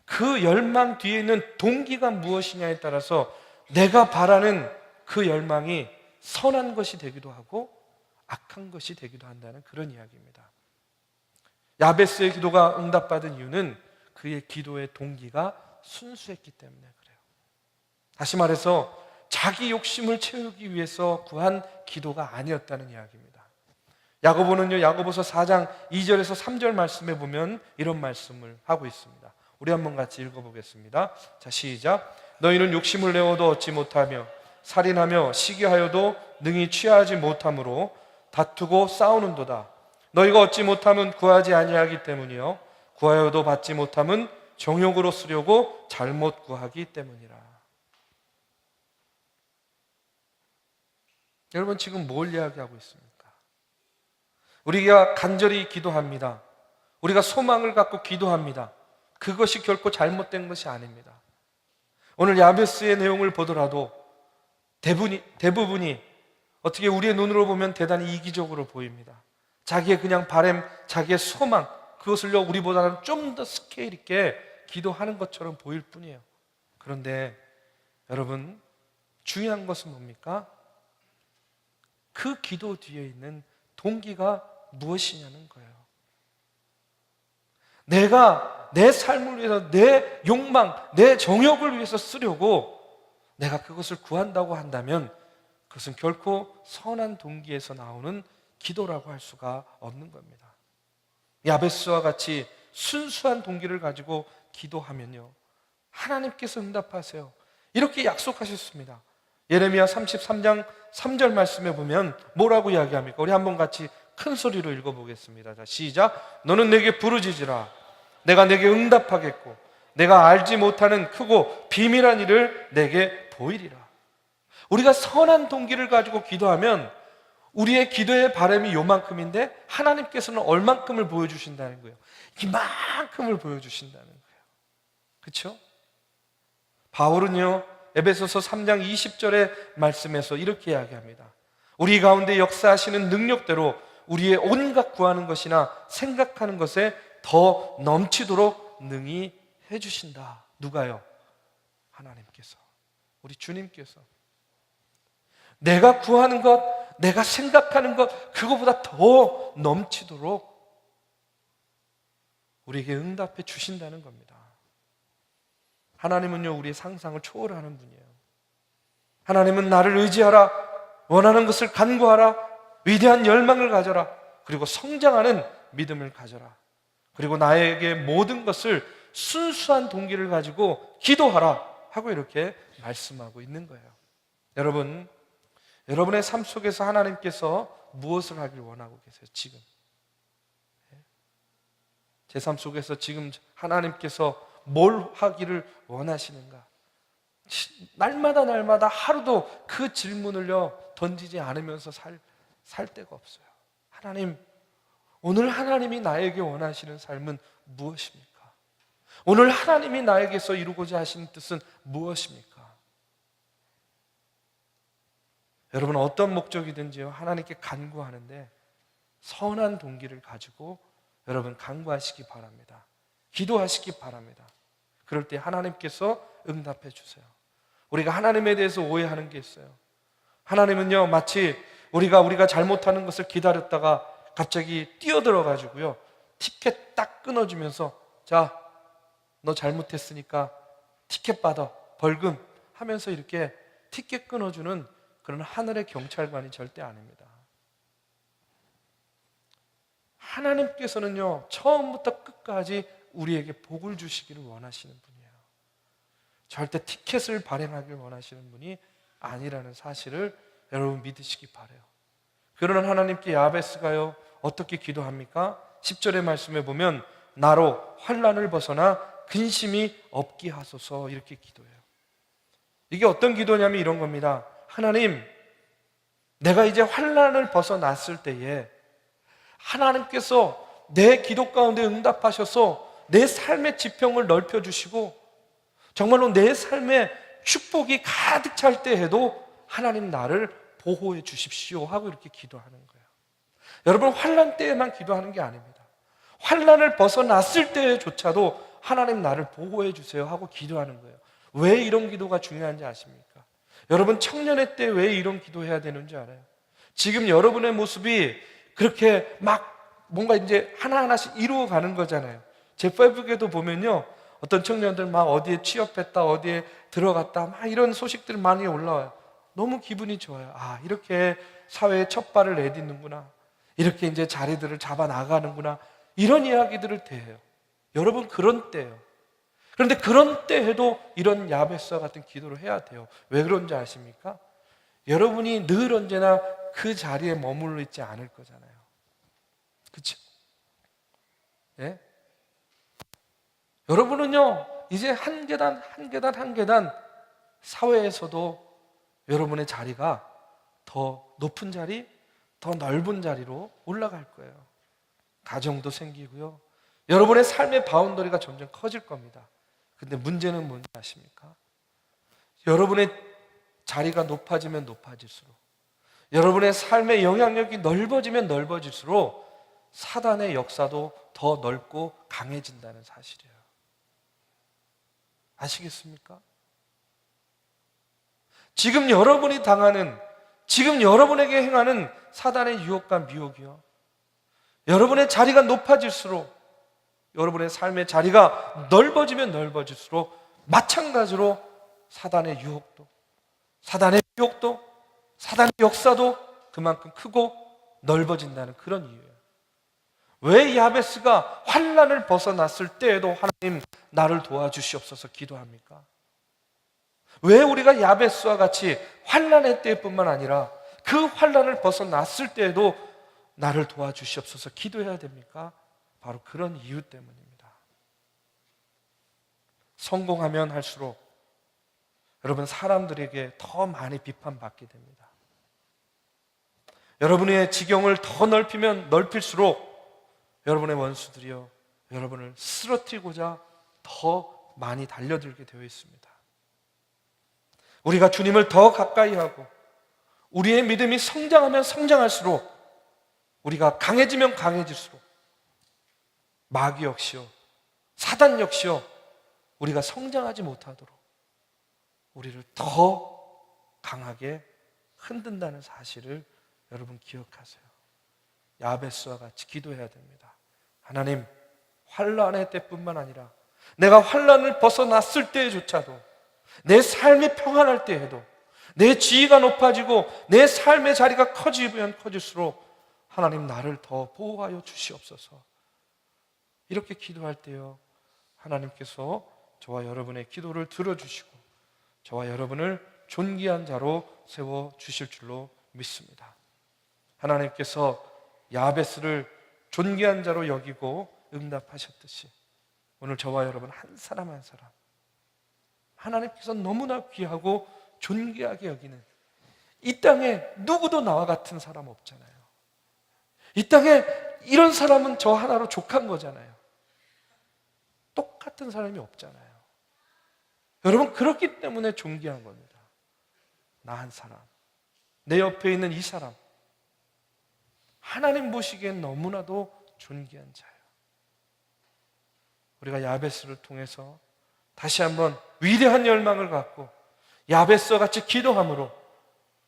그 열망 뒤에 있는 동기가 무엇이냐에 따라서 내가 바라는 그 열망이 선한 것이 되기도 하고 악한 것이 되기도 한다는 그런 이야기입니다. 야베스의 기도가 응답받은 이유는 그의 기도의 동기가 순수했기 때문에 그래요. 다시 말해서 자기 욕심을 채우기 위해서 구한 기도가 아니었다는 이야기입니다. 야고보는요, 야고보서 4장 2절에서 3절 말씀에 보면 이런 말씀을 하고 있습니다. 우리 한번 같이 읽어보겠습니다. 자, 시작. 너희는 욕심을 내어도 얻지 못하며 살인하며 시기하여도 능히 취하지 못함으로 다투고 싸우는도다. 너희가 얻지 못함은 구하지 아니하기 때문이요 구하여도 받지 못함은 정욕으로 쓰려고 잘못 구하기 때문이라. 여러분, 지금 뭘 이야기하고 있습니까? 우리가 간절히 기도합니다. 우리가 소망을 갖고 기도합니다. 그것이 결코 잘못된 것이 아닙니다. 오늘 야베스의 내용을 보더라도 대부분이 어떻게 우리의 눈으로 보면 대단히 이기적으로 보입니다. 자기의 그냥 바람, 자기의 소망, 그것을요 우리보다는 좀 더 스케일 있게 기도하는 것처럼 보일 뿐이에요. 그런데 여러분, 중요한 것은 뭡니까? 그 기도 뒤에 있는 동기가 무엇이냐는 거예요. 내가 내 삶을 위해서, 내 욕망, 내 정욕을 위해서 쓰려고 내가 그것을 구한다고 한다면 그것은 결코 선한 동기에서 나오는 기도라고 할 수가 없는 겁니다. 야베스와 같이 순수한 동기를 가지고 기도하면요 하나님께서 응답하세요. 이렇게 약속하셨습니다. 예레미야 33장 3절 말씀에 보면 뭐라고 이야기합니까? 우리 한번 같이 큰 소리로 읽어보겠습니다. 자, 시작. 너는 내게 부르짖으라. 내가 내게 응답하겠고 내가 알지 못하는 크고 비밀한 일을 내게 보이리라. 우리가 선한 동기를 가지고 기도하면 우리의 기도의 바람이 요만큼인데 하나님께서는 얼만큼을 보여주신다는 거예요. 이만큼을 보여주신다는 거예요. 그렇죠? 바울은요 에베소서 3장 20절의 말씀에서 이렇게 이야기합니다. 우리 가운데 역사하시는 능력대로 우리의 온갖 구하는 것이나 생각하는 것에 더 넘치도록 능히 해주신다. 누가요? 하나님께서, 우리 주님께서. 내가 구하는 것, 내가 생각하는 것, 그거보다 더 넘치도록 우리에게 응답해 주신다는 겁니다. 하나님은요 우리의 상상을 초월하는 분이에요. 하나님은 나를 의지하라, 원하는 것을 간구하라, 위대한 열망을 가져라, 그리고 성장하는 믿음을 가져라, 그리고 나에게 모든 것을 순수한 동기를 가지고 기도하라 하고 이렇게 말씀하고 있는 거예요. 여러분, 여러분의 삶 속에서 하나님께서 무엇을 하길 원하고 계세요? 지금 제 삶 속에서 지금 하나님께서 뭘 하기를 원하시는가? 날마다 하루도 그 질문을요 던지지 않으면서 살 데가 없어요. 하나님, 오늘 하나님이 나에게 원하시는 삶은 무엇입니까? 오늘 하나님이 나에게서 이루고자 하시는 뜻은 무엇입니까? 여러분, 어떤 목적이든지요 하나님께 간구하는데 선한 동기를 가지고 여러분 간구하시기 바랍니다. 기도하시기 바랍니다. 그럴 때 하나님께서 응답해 주세요. 우리가 하나님에 대해서 오해하는 게 있어요. 하나님은요 마치 우리가 잘못하는 것을 기다렸다가 갑자기 뛰어들어 가지고요 티켓 딱 끊어주면서 자, 너 잘못했으니까 티켓 받아, 벌금 하면서 이렇게 티켓 끊어주는 그런 하늘의 경찰관이 절대 아닙니다. 하나님께서는요, 처음부터 끝까지 우리에게 복을 주시기를 원하시는 분이에요. 절대 티켓을 발행하길 원하시는 분이 아니라는 사실을 여러분 믿으시기 바라요. 그러는 하나님께 야베스가요, 어떻게 기도합니까? 10절의 말씀에 보면 나로 환난을 벗어나 근심이 없게 하소서, 이렇게 기도해요. 이게 어떤 기도냐면 이런 겁니다. 하나님, 내가 이제 환난을 벗어났을 때에 하나님께서 내 기도 가운데 응답하셔서 내 삶의 지평을 넓혀주시고 정말로 내 삶에 축복이 가득 찰 때에도 하나님 나를 보호해 주십시오 하고 이렇게 기도하는 거예요. 여러분, 환난 때에만 기도하는 게 아닙니다. 환난을 벗어났을 때조차도 하나님 나를 보호해 주세요 하고 기도하는 거예요. 왜 이런 기도가 중요한지 아십니까? 여러분, 청년의 때 왜 이런 기도해야 되는지 알아요? 지금 여러분의 모습이 그렇게 막 뭔가 이제 하나하나씩 이루어가는 거잖아요. 제 페이북에도 보면요, 어떤 청년들 막 어디에 취업했다, 어디에 들어갔다, 막 이런 소식들 많이 올라와요. 너무 기분이 좋아요. 아, 이렇게 사회에 첫 발을 내딛는구나, 이렇게 이제 자리들을 잡아 나가는구나, 이런 이야기들을 대해요. 여러분, 그런 때예요. 그런데 그런 때에도 이런 야베스와 같은 기도를 해야 돼요. 왜 그런지 아십니까? 여러분이 늘 언제나 그 자리에 머물러 있지 않을 거잖아요. 그렇죠? 예? 여러분은요, 이제 한 계단 한 계단 한 계단 사회에서도 여러분의 자리가 더 높은 자리, 더 넓은 자리로 올라갈 거예요. 가정도 생기고요, 여러분의 삶의 바운더리가 점점 커질 겁니다. 근데 문제는 뭔지 아십니까? 여러분의 자리가 높아지면 높아질수록, 여러분의 삶의 영향력이 넓어지면 넓어질수록 사단의 역사도 더 넓고 강해진다는 사실이에요. 아시겠습니까? 지금 여러분이 당하는, 지금 여러분에게 행하는 사단의 유혹과 미혹이요, 여러분의 자리가 높아질수록, 여러분의 삶의 자리가 넓어지면 넓어질수록 마찬가지로 사단의 유혹도, 사단의 미혹도, 사단의 역사도 그만큼 크고 넓어진다는 그런 이유예요. 왜 야베스가 환난을 벗어났을 때에도 하나님 나를 도와주시옵소서 기도합니까? 왜 우리가 야베스와 같이 환난의 때뿐만 아니라 그 환난을 벗어났을 때에도 나를 도와주시옵소서 기도해야 됩니까? 바로 그런 이유 때문입니다. 성공하면 할수록 여러분, 사람들에게 더 많이 비판받게 됩니다. 여러분의 지경을 더 넓히면 넓힐수록 여러분의 원수들이요, 여러분을 쓰러뜨리고자 더 많이 달려들게 되어 있습니다. 우리가 주님을 더 가까이 하고 우리의 믿음이 성장하면 성장할수록, 우리가 강해지면 강해질수록 마귀 역시요, 사단 역시요, 우리가 성장하지 못하도록 우리를 더 강하게 흔든다는 사실을 여러분 기억하세요. 야베스와 같이 기도해야 됩니다. 하나님, 환난의 때뿐만 아니라 내가 환난을 벗어났을 때조차도, 내 삶이 평안할 때에도, 내 지위가 높아지고 내 삶의 자리가 커지면 커질수록 하나님 나를 더 보호하여 주시옵소서. 이렇게 기도할 때요, 하나님께서 저와 여러분의 기도를 들어주시고 저와 여러분을 존귀한 자로 세워주실 줄로 믿습니다. 하나님께서 야베스를 존귀한 자로 여기고 응답하셨듯이 오늘 저와 여러분 한 사람 한 사람 하나님께서 너무나 귀하고 존귀하게 여기는, 이 땅에 누구도 나와 같은 사람 없잖아요. 이 땅에 이런 사람은 저 하나로 족한 거잖아요. 똑같은 사람이 없잖아요. 여러분, 그렇기 때문에 존귀한 겁니다. 나 한 사람, 내 옆에 있는 이 사람, 하나님 보시기엔 너무나도 존귀한 자예요. 우리가 야베스를 통해서 다시 한번 위대한 열망을 갖고 야베스와 같이 기도함으로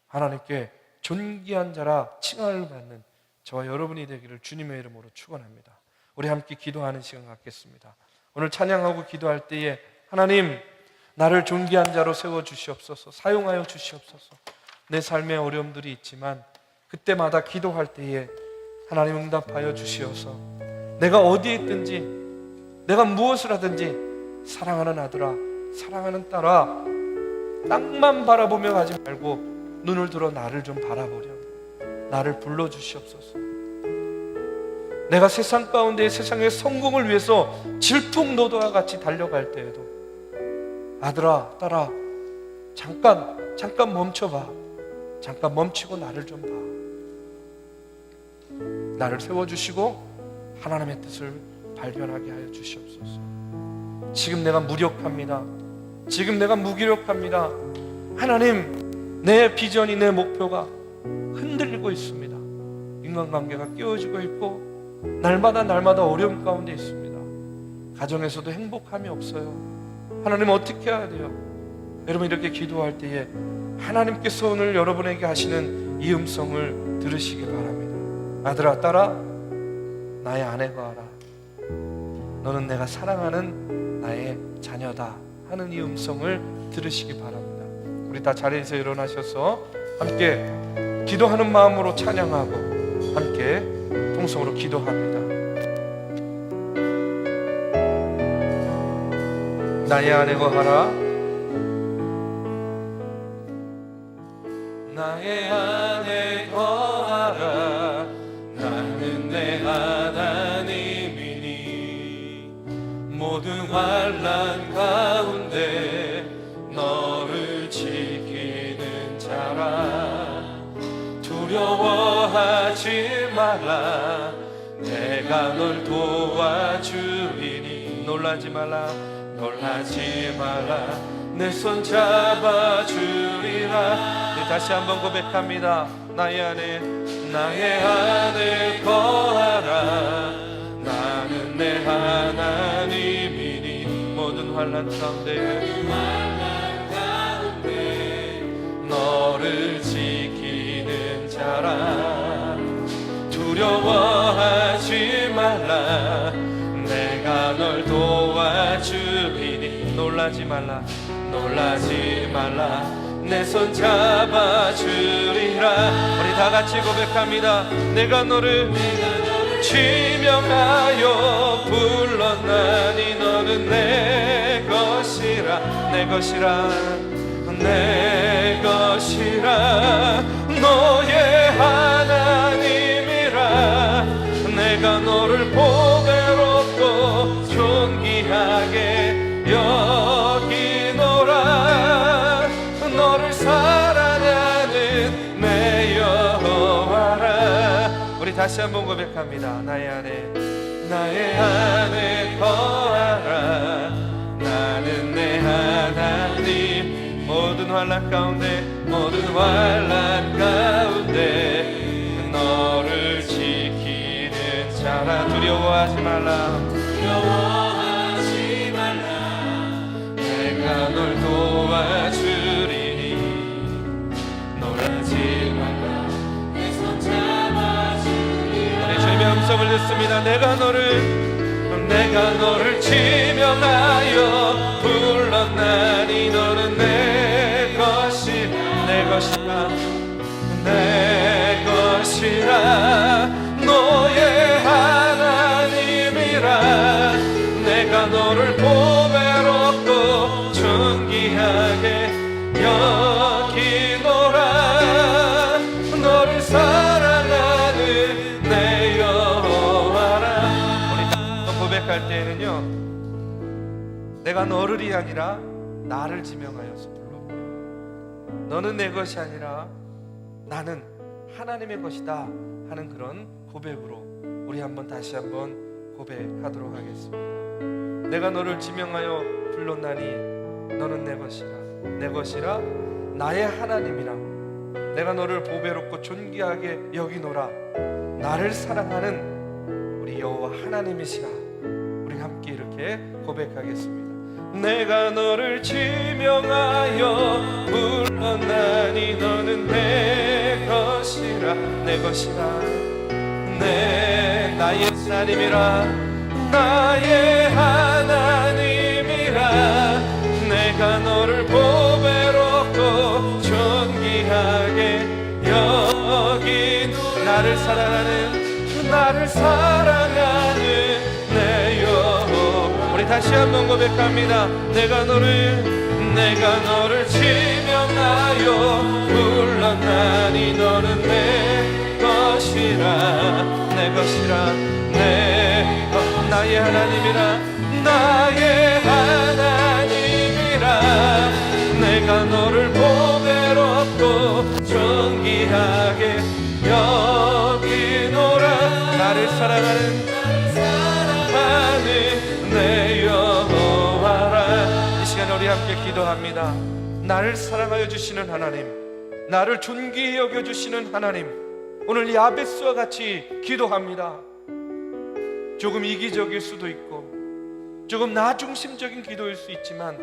하나님께 존귀한 자라 칭함을 받는 저와 여러분이 되기를 주님의 이름으로 축원합니다. 우리 함께 기도하는 시간 갖겠습니다. 오늘 찬양하고 기도할 때에 하나님, 나를 존귀한 자로 세워주시옵소서, 사용하여 주시옵소서. 내 삶에 어려움들이 있지만 그때마다 기도할 때에 하나님 응답하여 주시어서 내가 어디에 있든지 내가 무엇을 하든지 사랑하는 아들아, 사랑하는 딸아, 땅만 바라보며 가지 말고 눈을 들어 나를 좀 바라보려. 나를 불러주시옵소서. 내가 세상 가운데 세상의 성공을 위해서 질풍노도와 같이 달려갈 때에도 아들아, 딸아, 잠깐 멈춰봐. 잠깐 멈추고 나를 좀 봐. 나를 세워주시고 하나님의 뜻을 발견하게 하여 주시옵소서. 지금 내가 무력합니다. 지금 내가 무기력합니다. 하나님, 내 비전이, 내 목표가 흔들리고 있습니다. 인간관계가 깨어지고 있고 날마다 어려움 가운데 있습니다. 가정에서도 행복함이 없어요. 하나님, 어떻게 해야 돼요? 여러분, 이렇게 기도할 때에 하나님께서 오늘 여러분에게 하시는 이 음성을 들으시기 바랍니다. 아들아, 딸아, 나의 아내가 알아. 너는 내가 사랑하는 나의 자녀다 하는 이 음성을 들으시기 바랍니다. 우리 다 자리에서 일어나셔서 함께 기도하는 마음으로 찬양하고 함께 통성으로 기도합니다. 나의 아내가 하라. 나의 안에 거하라. 나는 내 하나님이니 모든 환난 가운데 너를 지키는 자라. 두려워하지 말라. 내가 널 도와주리니. 놀라지 말라. 내 손 잡아주리라. 다시 한번 고백합니다. 나의 안에 거하라. 나는 내 하나님이니 모든 환난 가운데 너를 지키는 자라. 두려워하지 말라. 내가 널 도와주리니. 놀라지 말라. 내 손 잡아주리라. 우리 다 같이 고백합니다. 내가 너를 지명하여 불렀나니 너는 내 것이라. 너의 하나님이라. 내가 너를 보배롭고 존귀하게 여기노라. 너를 사랑하는 내 여호와라. 우리 다시 한번 고백합니다. 나의 안에 거하라. 나는 내 하나님. 모든 환난 가운데 너를 지키는 자라. 두려워하지 말라. 내가 널 도와주리니. 놀라지 말라. 내 손 잡아주리라. 우리 주님의 음성을 듣습니다. 내가 너를 지명하여 불렀나니 너는 내 것이라. 너의 하나님이라. 내가 너를 보배롭고 존귀하게 여기노라. 너를 사랑하는 내 여호와라. 우리 고백할 때에는요, 내가 너를이 아니라 나를 지명하여서 불렀고요, 너는 내 것이 아니라 나는 하나님의 것이다 하는 그런 고백으로 우리 다시 한번 고백하도록 하겠습니다. 내가 너를 지명하여 불렀나니 너는 내 것이라. 나의 하나님이라. 내가 너를 보배롭고 존귀하게 여기노라. 나를 사랑하는 우리 여호와 하나님이시라. 우리 함께 이렇게 고백하겠습니다. 내가 너를 지명하여 불렀나니 너는 내 것이라. 나의 하나님이라. 나의 하나님이라. 내가 너를 보배롭고 존귀하게 여기노라. 나를 사랑하는 사랑하는 내 여호와. 우리 다시 한번 고백합니다. 내가 너를 지명하여 불렀나니 너는 내 것이라, 내 것이라, 나의 하나님이라, 나의 하나님이라. 내가 너를 보배롭고 존귀하게 여기노라. 나를 사랑하는 내 여호와라. 이 시간에 우리 함께 기도합니다. 나를 사랑하여 주시는 하나님, 나를 존귀히 여겨주시는 하나님, 오늘 야베스와 같이 기도합니다. 조금 이기적일 수도 있고 조금 나 중심적인 기도일 수 있지만,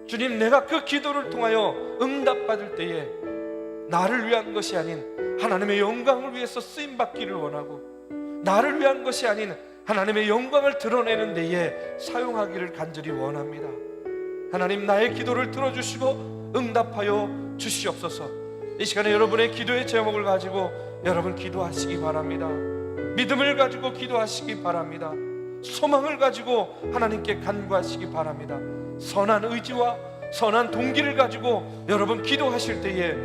주님, 내가 그 기도를 통하여 응답받을 때에 나를 위한 것이 아닌 하나님의 영광을 위해서 쓰임받기를 원하고, 나를 위한 것이 아닌 하나님의 영광을 드러내는 데에 사용하기를 간절히 원합니다. 하나님, 나의 기도를 들어주시고 응답하여 주시옵소서. 이 시간에 여러분의 기도의 제목을 가지고 여러분 기도하시기 바랍니다. 믿음을 가지고 기도하시기 바랍니다. 소망을 가지고 하나님께 간구하시기 바랍니다. 선한 의지와 선한 동기를 가지고 여러분 기도하실 때에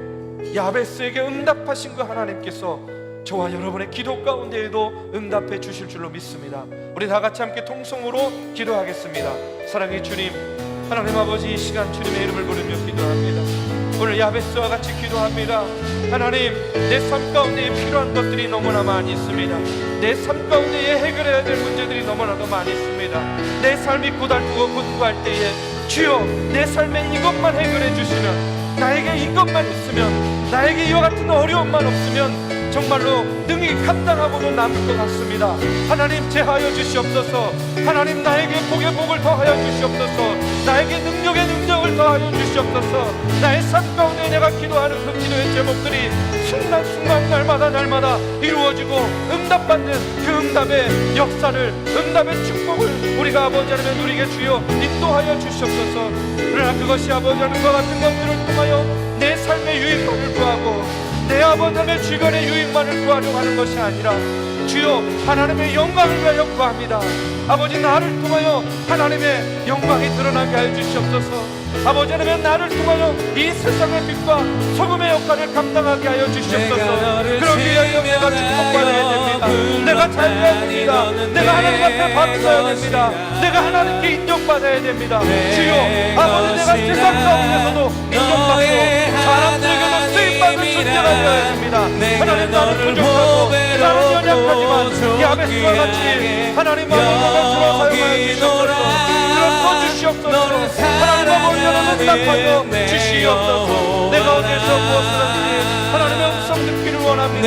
야베스에게 응답하신 그 하나님께서 저와 여러분의 기도 가운데에도 응답해 주실 줄로 믿습니다. 우리 다 같이 함께 통성으로 기도하겠습니다. 사랑의 주님, 하나님 아버지, 이 시간 주님의 이름을 부르며 기도합니다. 오늘 야베스와 같이 기도합니다. 하나님, 내 삶 가운데에 필요한 것들이 너무나 많이 있습니다. 내 삶 가운데에 해결해야 될 문제들이 너무나도 많이 있습니다. 내 삶이 고달프고 고통할 때에 주여, 내 삶에 이것만 해결해 주시면, 나에게 이것만 있으면, 나에게 이와 같은 어려움만 없으면 정말로 능히 감당하고도 남을 것 같습니다. 하나님, 제하여 주시옵소서. 하나님, 나에게 복의 복을 더하여 주시옵소서. 나에게 능력의 능력을 더하여 주시옵소서. 나의 삶 가운데 내가 기도하는 그 기도의 제목들이 순간순간 날마다 이루어지고 응답받는 그 응답의 역사를, 응답의 축복을 우리가 아버지 하나님 누리게 주여 인도하여 주시옵소서. 그러나 그것이 아버지 하나님과 같은 것들을 통하여 내 삶의 유익만을 구하고 내 아버지 하나님의 주변의 유익만을 구하려고 하는 것이 아니라 주여 하나님의 영광을 위하여 구합니다. 아버지, 나를 통하여 하나님의 영광이 드러나게 하여 주시옵소서. 아버지 하나님, 나를 통하여 이 세상의 빛과 소금의 역할을 감당하게 하여 주시옵소서. 그러기 위하여 내가 축복받아야 됩니다. 내가 자유해야 됩니다. 내가 하나님 앞에 바로서야 됩니다. 내가 하나님께 인정받아야 됩니다. 주여 아버지, 내가 세상 가운데서도 인정받고 사람들에게도 쓰임받는 존재가 되어야 됩니다. 하나님, 나는 부족하고 나는 연약하지만 야베스와 같이 하나님 아버지가 사용하여 주시옵소서. 그런 주시옵소서. 하나님 아버지는 응답하여 주시옵소서. 내가 어디에서 무엇을 하든지 하나님의 음성 듣기를 원합니다.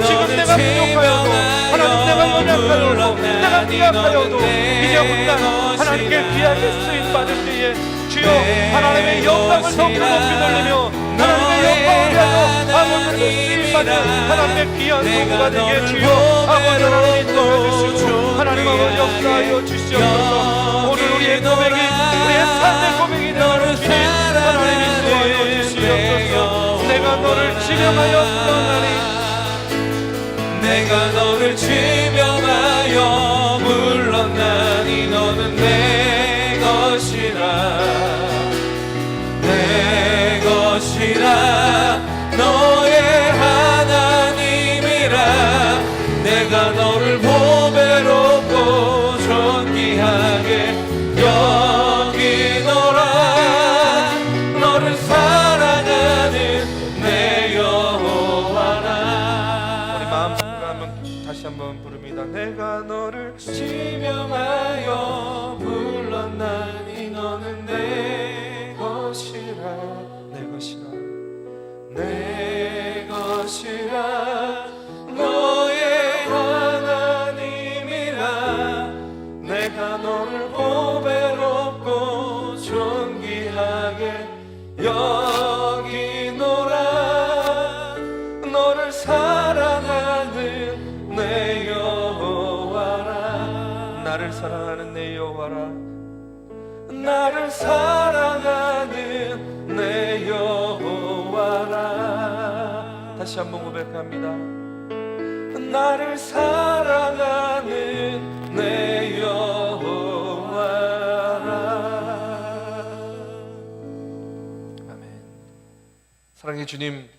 지금 내가 부족하여도, 하나님 내가 연약하여도, 내가 미약하여도 이제 혼난 하나님께 귀하게 쓰임받을 때에 주여 하나님의 영광을 더 높이 돌리며 하나님의 영광을 위하여 아버지를 쓰임받는 하나님의 귀한 성도가 되게 주여 아버지 하나님 인도해 주시고 하나님 아버지 역사하여 주시옵소서. 오늘 우리의 고백이, 우리의 삶의 고백이 되는 주님 하나님 인도하여 주시옵소서. 내가 너를 지명하여 불렀나니, 내가 너를 지명하여 불렀나니 너는 내 것이라, 내 것이라, 너의 하나님이라. 내가 너를 보배롭고 존귀하게 여기노라. 너를 사랑하는 내 여호와라. 우리 마음속으로 한번 다시 한번 부릅니다. 내가 너를 지명하여 불렀나니 너는 내 것이라, 내 것이라, 내 것이라, 너의 하나님이라. 내가 너를 보배롭고 존귀하게 여기노라. 너를 사랑하는 내 여호와라. 나를 사랑하는 내 여호와라. 나를 사랑하는 내 여호와라. 다시 한번 고백합니다. 나를 사랑하는 내 여호와라. 아멘. 사랑의 주님,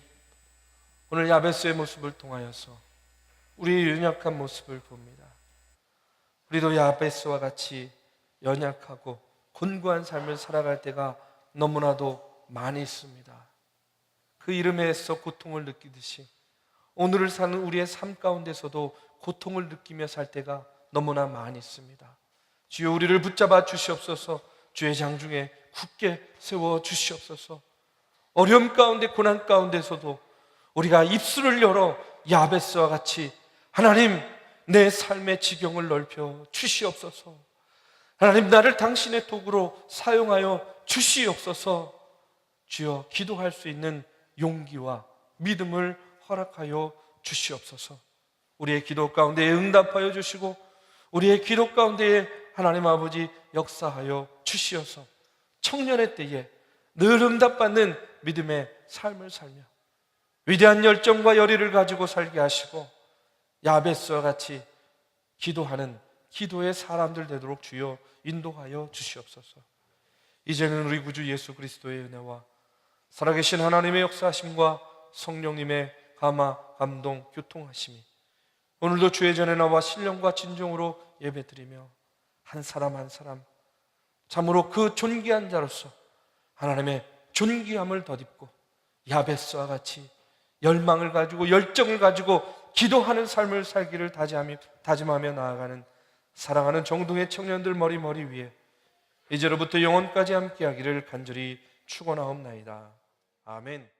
오늘 야베스의 모습을 통하여서 우리의 연약한 모습을 봅니다. 우리도 야베스와 같이 연약하고 곤고한 삶을 살아갈 때가 너무나도 많이 있습니다. 그 이름에 애써 고통을 느끼듯이 오늘을 사는 우리의 삶 가운데서도 고통을 느끼며 살 때가 너무나 많이 있습니다. 주여, 우리를 붙잡아 주시옵소서. 주의 장중에 굳게 세워 주시옵소서. 어려움 가운데, 고난 가운데서도 우리가 입술을 열어 야베스와 같이 하나님, 내 삶의 지경을 넓혀 주시옵소서. 하나님, 나를 당신의 도구로 사용하여 주시옵소서. 주여, 기도할 수 있는 용기와 믿음을 허락하여 주시옵소서. 우리의 기도 가운데에 응답하여 주시고 우리의 기도 가운데에 하나님 아버지 역사하여 주시어서 청년의 때에 늘 응답받는 믿음의 삶을 살며 위대한 열정과 열의를 가지고 살게 하시고 야베스와 같이 기도하는 기도의 사람들 되도록 주여 인도하여 주시옵소서. 이제는 우리 구주 예수 그리스도의 은혜와 살아계신 하나님의 역사하심과 성령님의 감화, 감동, 교통하심이 오늘도 주의 전에 나와 신령과 진정으로 예배드리며 한 사람 한 사람 참으로 그 존귀한 자로서 하나님의 존귀함을 덧입고 야베스와 같이 열망을 가지고 열정을 가지고 기도하는 삶을 살기를 다짐하며 나아가는 사랑하는 정동의 청년들 머리 위에 이제로부터 영원까지 함께하기를 간절히 축원하옵나이다. 아멘.